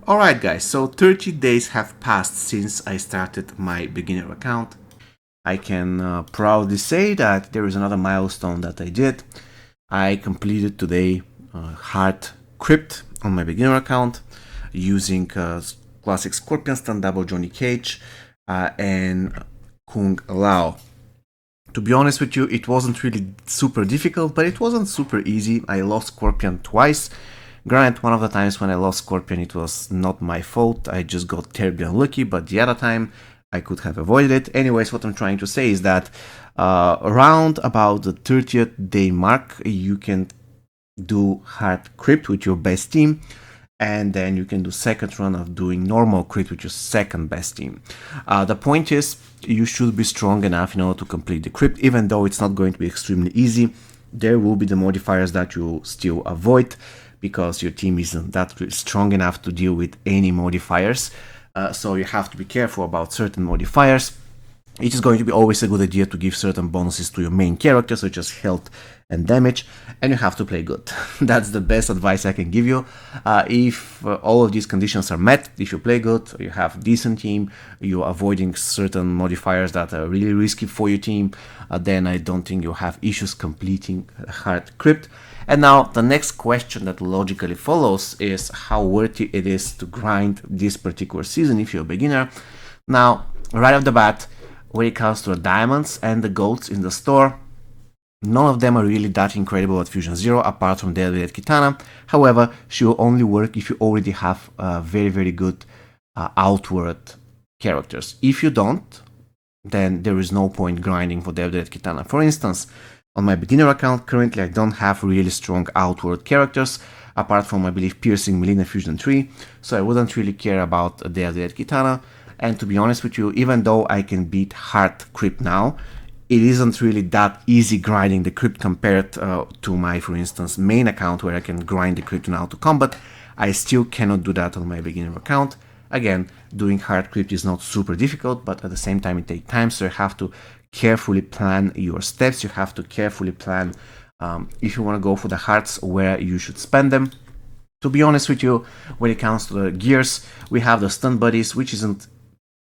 Alright guys, so 30 days have passed since I started my beginner account. I can proudly say that there is another milestone that I did. I completed today hard Krypt on my beginner account using classic Scorpion Stun, Double Johnny Cage, and Kung Lao. To be honest with you, it wasn't really super difficult, but it wasn't super easy. I lost Scorpion twice. Granted, one of the times when I lost Scorpion, it was not my fault. I just got terribly unlucky, but the other time I could have avoided it. Anyways, what I'm trying to say is that around about the 30th day mark, you can do hard Krypt with your best team, and then you can do second run of doing normal Krypt with your second best team. The point is, you should be strong enough in order to complete the Krypt, even though it's not going to be extremely easy. There will be the modifiers that you still avoid, because your team isn't that strong enough to deal with any modifiers. So you have to be careful about certain modifiers. It is going to be always a good idea to give certain bonuses to your main character, such as health and damage, and you have to play good. That's the best advice I can give you. If all of these conditions are met, if you play good, you have a decent team, you're avoiding certain modifiers that are really risky for your team, then I don't think you'll have issues completing hard Krypt. And now the next question that logically follows is how worthy it is to grind this particular season if you're a beginner. Now, right off the bat, when it comes to the diamonds and the golds in the store, none of them are really that incredible at Fusion Zero apart from the Elevated Kitana. However, she will only work if you already have very good outward characters. If you don't, then there is no point grinding for the Elevated Kitana. For instance, on my beginner account, currently I don't have really strong outward characters, apart from, I believe, Piercing, Melina, Fusion 3, so I wouldn't really care about the Elevated Kitana. And to be honest with you, even though I can beat hard Krypt now, it isn't really that easy grinding the Krypt compared to my, for instance, main account where I can grind the Krypt now to combat. I still cannot do that on my beginner account. Again, doing hard Krypt is not super difficult, but at the same time it takes time, so you have to carefully plan your steps. You have to carefully plan if you want to go for the hearts, where you should spend them. To be honest with you, when it comes to the gears, we have the stun buddies, which isn't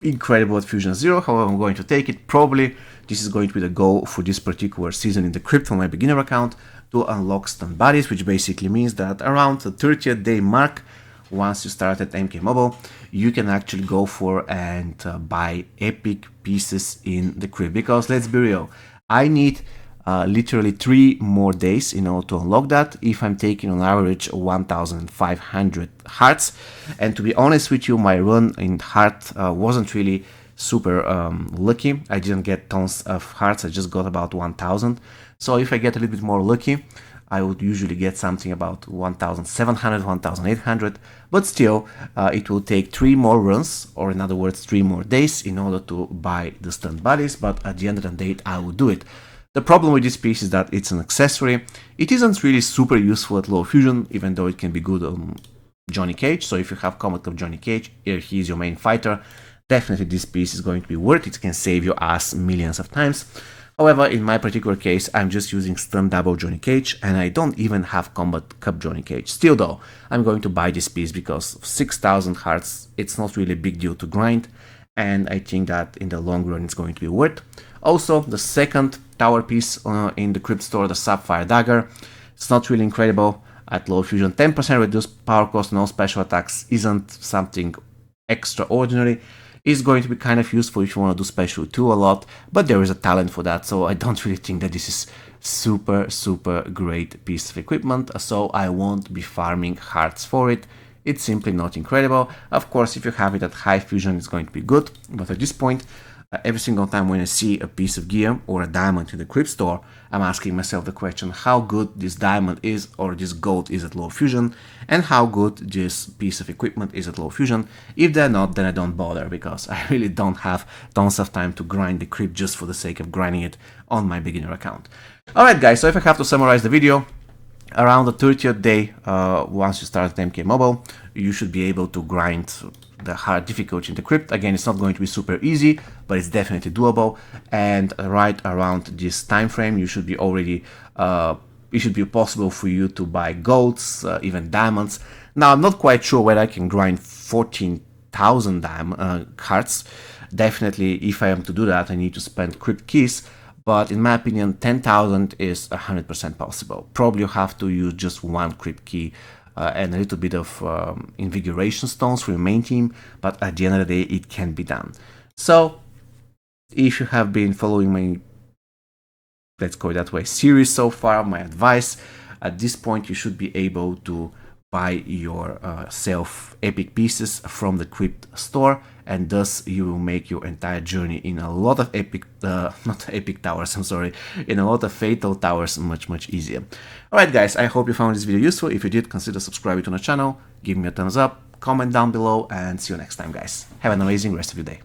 incredible at Fusion Zero. However, I'm going to take it. Probably this is going to be the goal for this particular season in the Krypt on my beginner account, to unlock stun buddies, which basically means that around the 30th day mark, once you start at MK Mobile, you can actually go for and buy epic pieces in the Krypt. Because let's be real, I need literally 3 more days in order to unlock that, if I'm taking on average 1500 hearts. And to be honest with you, my run in heart wasn't really super lucky. I didn't get tons of hearts, I just got about 1000. So if I get a little bit more lucky, I would usually get something about 1700, 1800, but still it will take 3 more runs, or in other words 3 more days, in order to buy the stun buddies. But at the end of the day, I will do it. The problem with this piece is that it's an accessory. It isn't really super useful at low fusion, even though it can be good on Johnny Cage. So if you have Combat Cup Johnny Cage, if he's your main fighter, definitely this piece is going to be worth it. It can save your ass millions of times. However, in my particular case, I'm just using Stun Double Johnny Cage, and I don't even have Combat Cup Johnny Cage. Still though, I'm going to buy this piece because 6000 hearts, it's not really a big deal to grind, and I think that in the long run it's going to be worth. Also, the second tower piece in the Krypt store, the Sapphire Dagger, it's not really incredible at low fusion. 10% reduced power cost, no special attacks, isn't something extraordinary. Is going to be kind of useful if you want to do special 2 a lot, but there is a talent for that, so I don't really think that this is super great piece of equipment, so I won't be farming hearts for it. It's simply not incredible. Of course, if you have it at high fusion, it's going to be good, but at this point, every single time when I see a piece of gear or a diamond in the Krypt store, I'm asking myself the question how good this diamond is or this gold is at low fusion, and how good this piece of equipment is at low fusion. If they're not, then I don't bother, because I really don't have tons of time to grind the Krypt just for the sake of grinding it on my beginner account. Alright guys, so if I have to summarize the video, around the 30th day, once you start MK Mobile, you should be able to grind the hard difficulty in the Krypt. Again, it's not going to be super easy, but it's definitely doable. And right around this time frame, you should be already it should be possible for you to buy golds, even diamonds. Now, I'm not quite sure whether I can grind 14,000 cards. Definitely, if I am to do that, I need to spend Krypt keys. But in my opinion, 10,000 is 100% possible. Probably you have to use just one Krypt key and a little bit of invigoration stones for your main team. But at the end of the day, it can be done. So, if you have been following my, let's go that way, series so far, my advice, at this point you should be able to buy your self epic pieces from the Krypt store, and thus you will make your entire journey in a lot of epic, not epic towers, I'm sorry, in a lot of fatal towers much easier. Alright guys, I hope you found this video useful. If you did, consider subscribing to the channel, give me a thumbs up, comment down below, and see you next time guys. Have an amazing rest of your day.